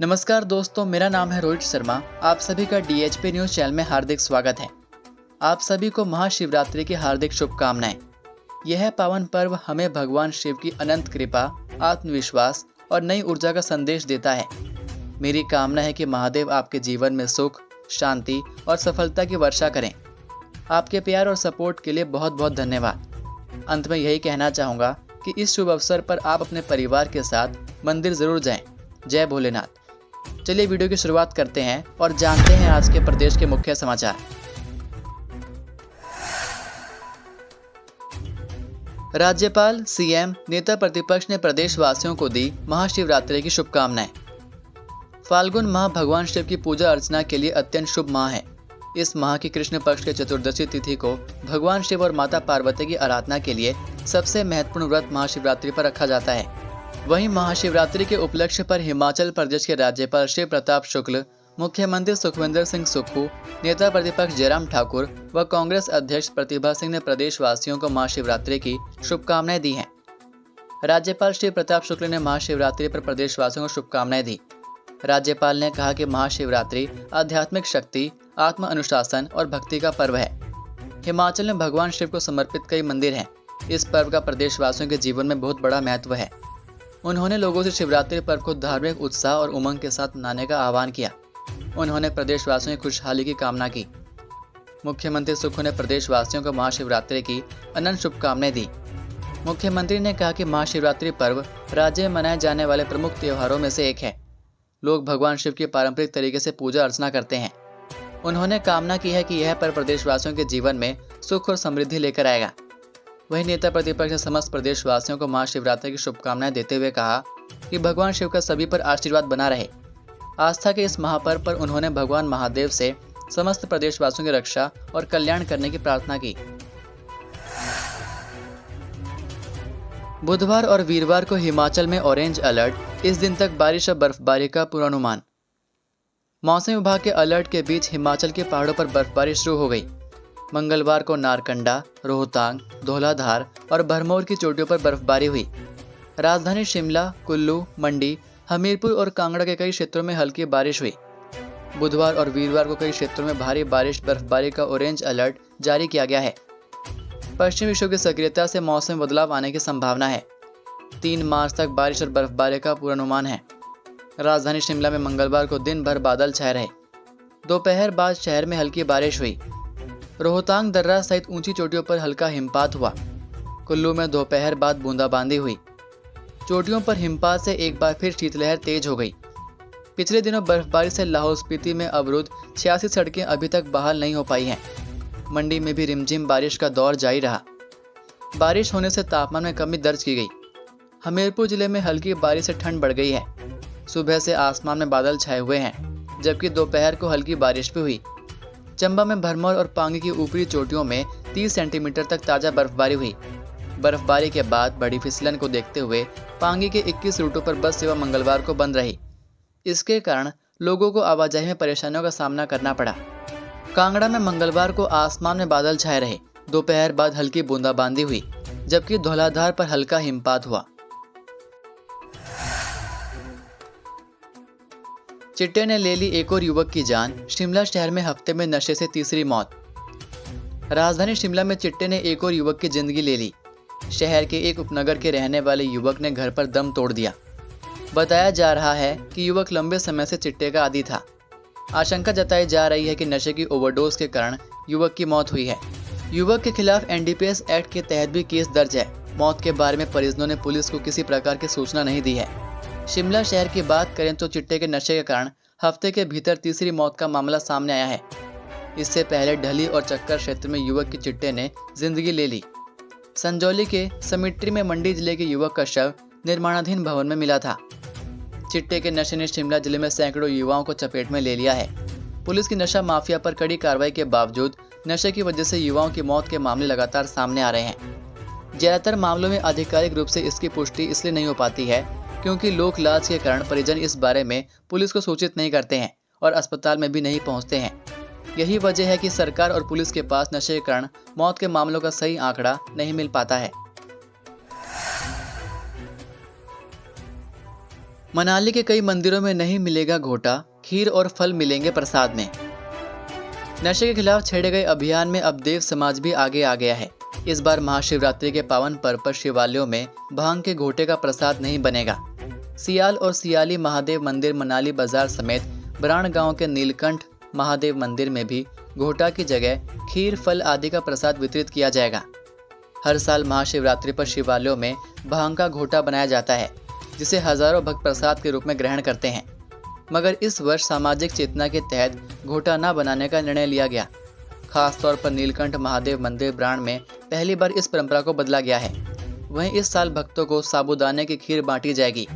नमस्कार दोस्तों, मेरा नाम है रोहित शर्मा। आप सभी का DHP न्यूज़ चैनल में हार्दिक स्वागत है। आप सभी को महाशिवरात्रि की हार्दिक शुभकामनाएं। यह पावन पर्व हमें भगवान शिव की अनंत कृपा, आत्मविश्वास और नई ऊर्जा का संदेश देता है। मेरी कामना है कि महादेव आपके जीवन में सुख, शांति और सफलता की वर्षा करें। आपके प्यार और सपोर्ट के लिए बहुत बहुत धन्यवाद। अंत में यही कहना चाहूँगा कि इस शुभ अवसर पर आप अपने परिवार के साथ मंदिर जरूर जाएं। जय भोलेनाथ। चलिए वीडियो की शुरुआत करते हैं और जानते हैं आज के प्रदेश के मुख्य समाचार। राज्यपाल, CM, नेता प्रतिपक्ष ने प्रदेशवासियों को दी महाशिवरात्रि की शुभकामनाएं। फाल्गुन माह भगवान शिव की पूजा अर्चना के लिए अत्यंत शुभ माह है। इस माह की कृष्ण पक्ष के चतुर्दशी तिथि को भगवान शिव और माता पार्वती की आराधना के लिए सबसे महत्वपूर्ण व्रत महाशिवरात्रि पर रखा जाता है। वहीं महाशिवरात्रि के उपलक्ष्य पर हिमाचल प्रदेश के राज्यपाल शिव प्रताप शुक्ल, मुख्यमंत्री सुखविंदर सिंह सुक्खू, नेता प्रतिपक्ष जयराम ठाकुर व कांग्रेस अध्यक्ष प्रतिभा सिंह ने प्रदेशवासियों को महाशिवरात्रि की शुभकामनाएं दी हैं। राज्यपाल शिव प्रताप शुक्ल ने महाशिवरात्रि पर प्रदेशवासियों को शुभकामनाएं दी। राज्यपाल ने कहा कि महाशिवरात्रि आध्यात्मिक शक्ति, आत्म अनुशासन और भक्ति का पर्व है। हिमाचल में भगवान शिव को समर्पित कई मंदिर हैं। इस पर्व का प्रदेशवासियों के जीवन में बहुत बड़ा महत्व है। उन्होंने लोगों से शिवरात्रि पर्व को धार्मिक उत्साह और उमंग के साथ मनाने का आह्वान किया। उन्होंने प्रदेशवासियों की खुशहाली की कामना की। मुख्यमंत्री सुक्खू ने प्रदेशवासियों को महाशिवरात्रि की अनंत शुभकामनाएं दी। मुख्यमंत्री ने कहा कि महाशिवरात्रि पर्व राज्य में मनाए जाने वाले प्रमुख त्योहारों में से एक है। लोग भगवान शिव की पारंपरिक तरीके से पूजा अर्चना करते हैं। उन्होंने कामना की है कि यह पर्व प्रदेशवासियों के जीवन में सुख और समृद्धि लेकर आएगा। वहीं नेता प्रतिपक्ष ने समस्त प्रदेशवासियों को महाशिवरात्रि की शुभकामनाएं देते हुए कहा कि भगवान शिव का सभी पर आशीर्वाद बना रहे। आस्था के इस महापर्व पर उन्होंने भगवान महादेव से समस्त प्रदेशवासियों की रक्षा और कल्याण करने की प्रार्थना की। बुधवार और वीरवार को हिमाचल में ऑरेंज अलर्ट, इस दिन तक बारिश और बर्फबारी का पूर्वानुमान। मौसम विभाग के अलर्ट के बीच हिमाचल के पहाड़ों पर बर्फबारी शुरू हो गई। मंगलवार को नारकंडा, रोहतांग, धौलाधार और भरमौर की चोटियों पर बर्फबारी हुई। राजधानी शिमला, कुल्लू, मंडी, हमीरपुर और कांगड़ा के कई क्षेत्रों में हल्की बारिश हुई। बुधवार और वीरवार को कई क्षेत्रों में भारी बारिश, बर्फबारी का ऑरेंज अलर्ट जारी किया गया है। पश्चिमी विक्षोभ की सक्रियता से मौसम में बदलाव आने की संभावना है। 3 मार्च तक बारिश और बर्फबारी का पूर्वानुमान है। राजधानी शिमला में मंगलवार को दिन भर बादल छाए रहे। दोपहर बाद शहर में हल्की बारिश हुई। रोहतांग दर्रा सहित ऊंची चोटियों पर हल्का हिमपात हुआ। कुल्लू में दोपहर बाद बूंदाबांदी हुई। चोटियों पर हिमपात से एक बार फिर शीतलहर तेज हो गई। पिछले दिनों बर्फबारी से लाहौल स्पीति में अवरुद्ध 86 सड़कें अभी तक बहाल नहीं हो पाई हैं। मंडी में भी रिमझिम बारिश का दौर जारी रहा। बारिश होने से तापमान में कमी दर्ज की गई। हमीरपुर जिले में हल्की बारिश से ठंड बढ़ गई है। सुबह से आसमान में बादल छाए हुए हैं, जबकि दोपहर को हल्की बारिश भी हुई। चंबा में भरमौर और पांगी की ऊपरी चोटियों में 30 सेंटीमीटर तक ताज़ा बर्फबारी हुई। बर्फबारी के बाद बड़ी फिसलन को देखते हुए पांगी के 21 रूटों पर बस सेवा मंगलवार को बंद रही। इसके कारण लोगों को आवाजाही में परेशानियों का सामना करना पड़ा। कांगड़ा में मंगलवार को आसमान में बादल छाए रहे। दोपहर बाद हल्की बूंदाबांदी हुई, जबकि धौलाधार पर हल्का हिमपात हुआ। चिट्टे ने ले ली एक और युवक की जान। शिमला शहर में हफ्ते में नशे से तीसरी मौत। राजधानी शिमला में चिट्टे ने एक और युवक की जिंदगी ले ली। शहर के एक उपनगर के रहने वाले युवक ने घर पर दम तोड़ दिया। बताया जा रहा है कि युवक लंबे समय से चिट्टे का आदी था। आशंका जताई जा रही है कि नशे की ओवरडोज के कारण युवक की मौत हुई है। युवक के खिलाफ NDPS एक्ट के तहत भी केस दर्ज है। मौत के बारे में परिजनों ने पुलिस को किसी प्रकार की सूचना नहीं दी है। शिमला शहर की बात करें तो चिट्टे के नशे के कारण हफ्ते के भीतर तीसरी मौत का मामला सामने आया है। इससे पहले ढली और चक्कर क्षेत्र में युवक की चिट्टे ने जिंदगी ले ली। संजौली के समिट्री में मंडी जिले के युवक का शव निर्माणाधीन भवन में मिला था। चिट्टे के नशे ने शिमला जिले में सैकड़ों युवाओं को चपेट में ले लिया है। पुलिस की नशा माफिया पर कड़ी कार्रवाई के बावजूद नशे की वजह से युवाओं की मौत के मामले लगातार सामने आ रहे हैं। ज्यादातर मामलों में आधिकारिक रूप से इसकी पुष्टि इसलिए नहीं हो पाती है क्योंकि लोक लाज के कारण परिजन इस बारे में पुलिस को सूचित नहीं करते हैं और अस्पताल में भी नहीं पहुंचते हैं। यही वजह है कि सरकार और पुलिस के पास नशे के कारण मौत के मामलों का सही आंकड़ा नहीं मिल पाता है। मनाली के कई मंदिरों में नहीं मिलेगा घोटा, खीर और फल मिलेंगे प्रसाद में। नशे के खिलाफ छेड़े गए अभियान में अब देव समाज भी आगे आ गया है। इस बार महाशिवरात्रि के पावन पर्व पर शिवालयों में भांग के घोटे का प्रसाद नहीं बनेगा। सियाल और सियाली महादेव मंदिर, मनाली बाजार समेत बराण गांव के नीलकंठ महादेव मंदिर में भी घोटा की जगह खीर, फल आदि का प्रसाद वितरित किया जाएगा। हर साल महाशिवरात्रि पर शिवालयों में भांग का घोटा बनाया जाता है, जिसे हजारों भक्त प्रसाद के रूप में ग्रहण करते हैं। मगर इस वर्ष सामाजिक चेतना के तहत घोटा न बनाने का निर्णय लिया गया। खास तौर पर नीलकंठ महादेव मंदिर ब्रांड में पहली बार इस परंपरा को बदला गया है। वहीं इस साल भक्तों को साबूदाने की खीर बांटी जाएगी।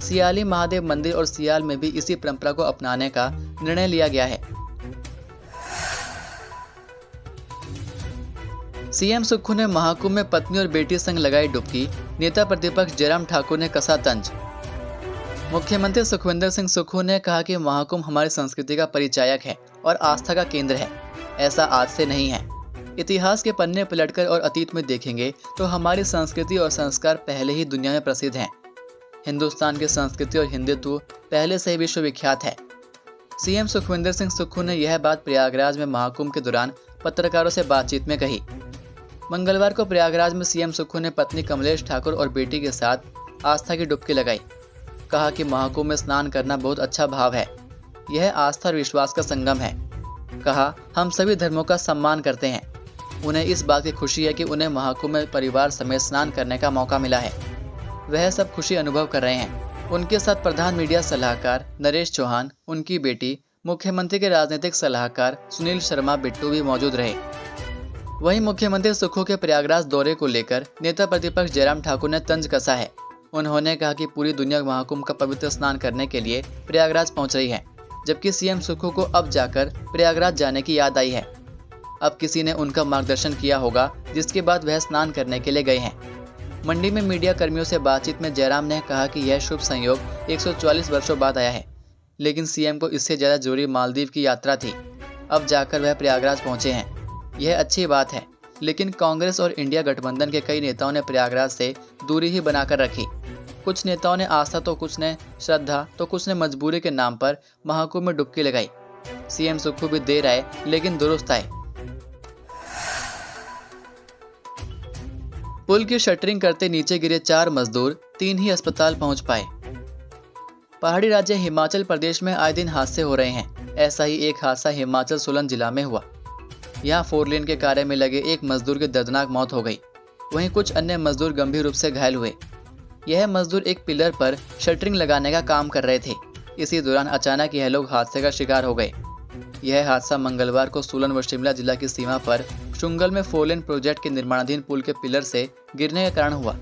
सियाली महादेव मंदिर और सियाल में भी इसी परंपरा को अपनाने का निर्णय लिया गया है। सीएम सुक्खू ने महाकुंभ में पत्नी और बेटी संग लगाई डुबकी, नेता प्रतिपक्ष जयराम ठाकुर ने कसा तंज। मुख्यमंत्री सुखविंदर सिंह सुक्खू ने कहा कि महाकुंभ हमारी संस्कृति का परिचायक है और आस्था का केंद्र है। ऐसा आज से नहीं है। इतिहास के पन्ने पलटकर और अतीत में देखेंगे तो हमारी संस्कृति और संस्कार पहले ही दुनिया में प्रसिद्ध हैं। हिंदुस्तान की संस्कृति और हिंदुत्व पहले से ही विश्वविख्यात है। सीएम सुखविंदर सिंह सुक्खू ने यह बात प्रयागराज में महाकुंभ के दौरान पत्रकारों से बातचीत में कही। मंगलवार को प्रयागराज में सीएम सुक्खू ने पत्नी कमलेश ठाकुर और बेटी के साथ आस्था की डुबकी लगाई। कहा कि महाकुंभ में स्नान करना बहुत अच्छा भाव है। यह आस्था और विश्वास का संगम है। कहा, हम सभी धर्मों का सम्मान करते हैं। उन्हें इस बात की खुशी है कि उन्हें महाकुंभ में परिवार समेत स्नान करने का मौका मिला है। वह सब खुशी अनुभव कर रहे हैं। उनके साथ प्रधान मीडिया सलाहकार नरेश चौहान, उनकी बेटी, मुख्यमंत्री के राजनीतिक सलाहकार सुनील शर्मा बिट्टू भी मौजूद रहे। वहीं मुख्यमंत्री सुक्खू के प्रयागराज दौरे को लेकर नेता प्रतिपक्ष जयराम ठाकुर ने तंज कसा है। उन्होंने कहा कि पूरी दुनिया महाकुंभ का पवित्र स्नान करने के लिए प्रयागराज पहुंच रही है, जबकि सीएम सुक्खू को अब जाकर प्रयागराज जाने की याद आई है। अब किसी ने उनका मार्गदर्शन किया होगा, जिसके बाद वह स्नान करने के लिए गए हैं। मंडी में मीडिया कर्मियों से बातचीत में जयराम ने कहा कि यह शुभ संयोग 144 वर्षों बाद आया है, लेकिन सीएम को इससे ज्यादा जरूरी मालदीव की यात्रा थी। अब जाकर वह प्रयागराज पहुंचे हैं। यह अच्छी बात है, लेकिन कांग्रेस और इंडिया गठबंधन के कई नेताओं ने प्रयागराज से दूरी ही बनाकर रखी। कुछ नेताओं ने आस्था तो कुछ ने श्रद्धा तो कुछ ने मजबूरी के नाम पर महाकुंभ में डुबकी लगाई। सीएम सुक्खू भी देर आए लेकिन दुरुस्त आए। पुल की शटरिंग करते नीचे गिरे 4 मजदूर, 3 ही अस्पताल पहुंच पाए। पहाड़ी राज्य हिमाचल प्रदेश में आए दिन हादसे हो रहे हैं। ऐसा ही एक हादसा हिमाचल सोलन जिला में हुआ। यहाँ 4 लेन के कार्य में लगे एक मजदूर की दर्दनाक मौत हो गई। वहीं कुछ अन्य मजदूर गंभीर रूप से घायल हुए। यह मजदूर एक पिलर पर शटरिंग लगाने का काम कर रहे थे। इसी दौरान अचानक यह लोग हादसे का शिकार हो गए। यह हादसा मंगलवार को सोलन व शिमला जिला की सीमा पर शुंगल में 4 लेन प्रोजेक्ट के निर्माणाधीन पुल के पिलर से गिरने के कारण हुआ।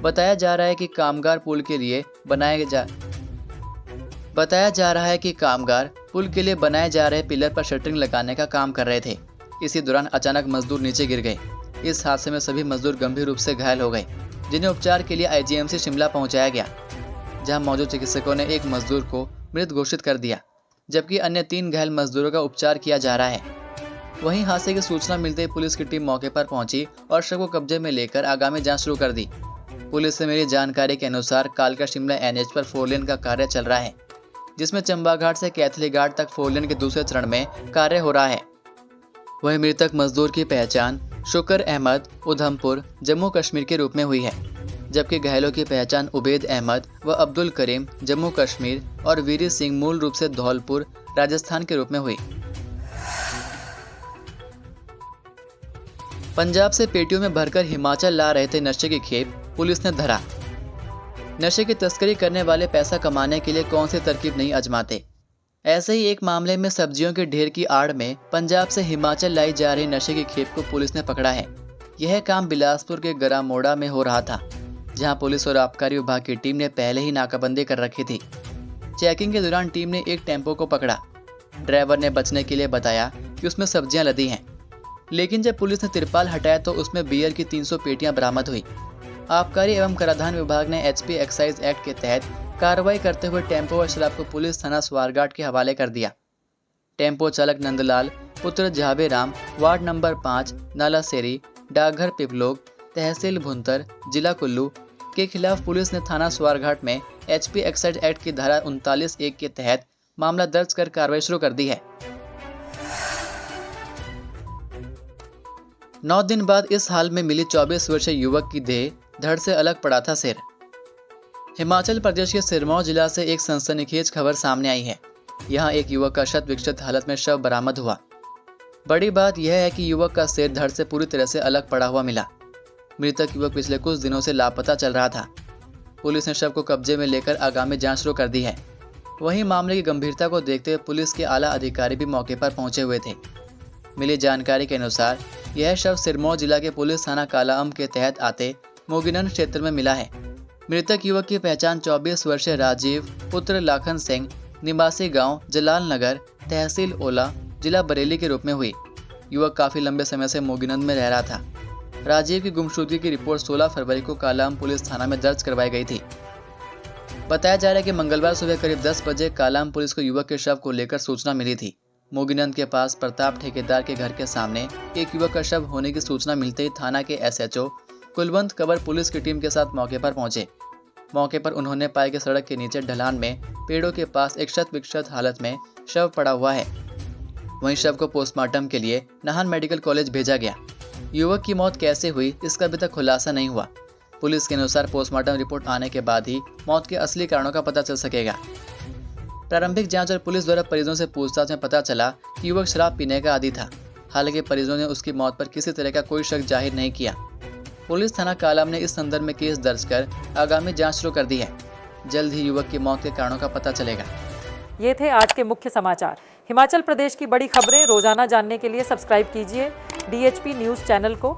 बताया जा रहा है कि कामगार पुल के लिए बनाए जा रहे पिलर पर शटरिंग लगाने का काम कर रहे थे। इसी दौरान अचानक मजदूर नीचे गिर गए। इस हादसे में सभी मजदूर गंभीर रूप से घायल हो गए, जिन्हें उपचार के लिए आईजीएमसी शिमला पहुंचाया गया, जहां मौजूद चिकित्सकों ने एक मजदूर को मृत घोषित कर दिया, जबकि अन्य 3 घायल मजदूरों का उपचार किया जा रहा है। वहीं हादसे की सूचना मिलते ही पुलिस की टीम मौके पर पहुंची और शव को कब्जे में लेकर आगामी जांच शुरू कर दी। पुलिस से मिली जानकारी के अनुसार कालका शिमला एनएच पर 4 लेन का कार्य चल रहा है, जिसमें चंबाघाट से कैथली घाट तक 4 लेन के दूसरे चरण में कार्य हो रहा है। वहीं मृतक मजदूर की पहचान शुक्र अहमद उधमपुर जम्मू कश्मीर के रूप में हुई है, जबकि घायलों की पहचान उबैद अहमद व अब्दुल करीम जम्मू कश्मीर और वीरी सिंह मूल रूप से धौलपुर राजस्थान के रूप में हुई। पंजाब से पेटियों में भरकर हिमाचल ला रहे थे नशे की खेप, पुलिस ने धरा। नशे की तस्करी करने वाले पैसा कमाने के लिए कौन सी तरकीब नहीं आजमाते। ऐसे ही एक मामले में सब्जियों के ढेर की आड़ में पंजाब से हिमाचल लाई जा रही नशे की खेप को पुलिस ने पकड़ा है। यह काम बिलासपुर के गरामोड़ा में हो रहा था, जहां पुलिस और आबकारी विभाग की टीम ने पहले ही नाकाबंदी कर रखी थी। चेकिंग के दौरान टीम ने एक टेम्पो को पकड़ा। ड्राइवर ने बचने के लिए बताया कि उसमें सब्जियां लदी हैं, लेकिन जब पुलिस ने तिरपाल हटाया तो उसमें बियर की 300 पेटियां बरामद हुई। आबकारी एवं कराधान विभाग ने एचपी एक्साइज एक्ट के तहत कार्रवाई करते हुए टेम्पो व शराब को पुलिस थाना स्वारघाट के हवाले कर दिया। टेम्पो चालक नंदलाल पुत्र झावेराम, वार्ड नंबर 5, नालासेरी, डाकघर पिपलोग, तहसील भुंतर, जिला कुल्लू, के खिलाफ पुलिस ने थाना स्वारघाट में HP एक्साइज एक्ट की धारा 39(1) के तहत मामला दर्ज कर कार्रवाई शुरू कर दी है। 9 दिन बाद इस हाल में मिली 24 वर्षीय युवक की देह धड़ से अलग पड़ा था सिर। हिमाचल प्रदेश के सिरमौर जिला से एक सनसनीखेज खबर सामने आई है। यहाँ एक युवक का शत विक्षत हालत में शव बरामद हुआ। बड़ी बात यह है कि युवक का सिर धड़ से पूरी तरह से अलग पड़ा हुआ मिला। मृतक युवक पिछले कुछ दिनों से लापता चल रहा था। पुलिस ने शव को कब्जे में लेकर आगामी जांच शुरू कर दी है। वहीं मामले की गंभीरता को देखते हुए पुलिस के आला अधिकारी भी मौके पर पहुंचे हुए थे। मिली जानकारी के अनुसार यह शव सिरमौर जिला के पुलिस थाना कालाअंब के तहत आते मोगिनन क्षेत्र में मिला है। मृतक युवक की पहचान 24 वर्षीय राजीव पुत्र लाखन सिंह निवासी गांव जलाल नगर तहसील ओला जिला बरेली के रूप में हुई। युवक काफी लंबे समय से मोगिनंद में रह रहा था। राजीव की गुमशुदगी की रिपोर्ट 16 फरवरी को कालाअंब पुलिस थाना में दर्ज करवाई गई थी। बताया जा रहा है कि मंगलवार सुबह करीब 10 बजे कालाअंब पुलिस को युवक के शव को लेकर सूचना मिली थी। मोगिनंद के पास प्रताप ठेकेदार के घर के सामने एक युवक का शव होने की सूचना मिलते ही थाना के SHO कुलवंत कंवर पुलिस की टीम के साथ मौके पर पहुंचे। मौके पर उन्होंने पाया कि सड़क के नीचे ढलान में पेड़ों के पास एक शत विक्षत हालत में शव पड़ा हुआ है। वहीं शव को पोस्टमार्टम के लिए नाहन मेडिकल कॉलेज भेजा गया। युवक की मौत कैसे हुई इसका अभी तक खुलासा नहीं हुआ। पुलिस के अनुसार पोस्टमार्टम रिपोर्ट आने के बाद ही मौत के असली कारणों का पता चल सकेगा। प्रारंभिक जांच और पुलिस द्वारा परिजनों से पूछताछ में पता चला कि युवक शराब पीने का आदी था। हालांकि परिजनों ने उसकी मौत पर किसी तरह का कोई शक जाहिर नहीं किया। पुलिस थाना कालाअंब ने इस संदर्भ में केस दर्ज कर आगामी जांच शुरू कर दी है। जल्द ही युवक की मौत के कारणों का पता चलेगा। ये थे आज के मुख्य समाचार। हिमाचल प्रदेश की बड़ी खबरें रोजाना जानने के लिए सब्सक्राइब कीजिए DHP न्यूज़ चैनल को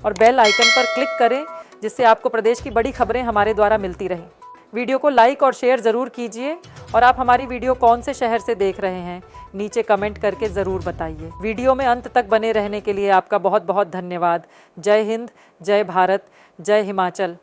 और बेल आइकन पर क्लिक करें, जिससे आपको प्रदेश की बड़ी खबरें हमारे द्वारा मिलती रहें। वीडियो को लाइक और शेयर ज़रूर कीजिए और आप हमारी वीडियो कौन से शहर से देख रहे हैं नीचे कमेंट करके ज़रूर बताइए। वीडियो में अंत तक बने रहने के लिए आपका बहुत बहुत धन्यवाद। जय हिंद, जय भारत, जय हिमाचल।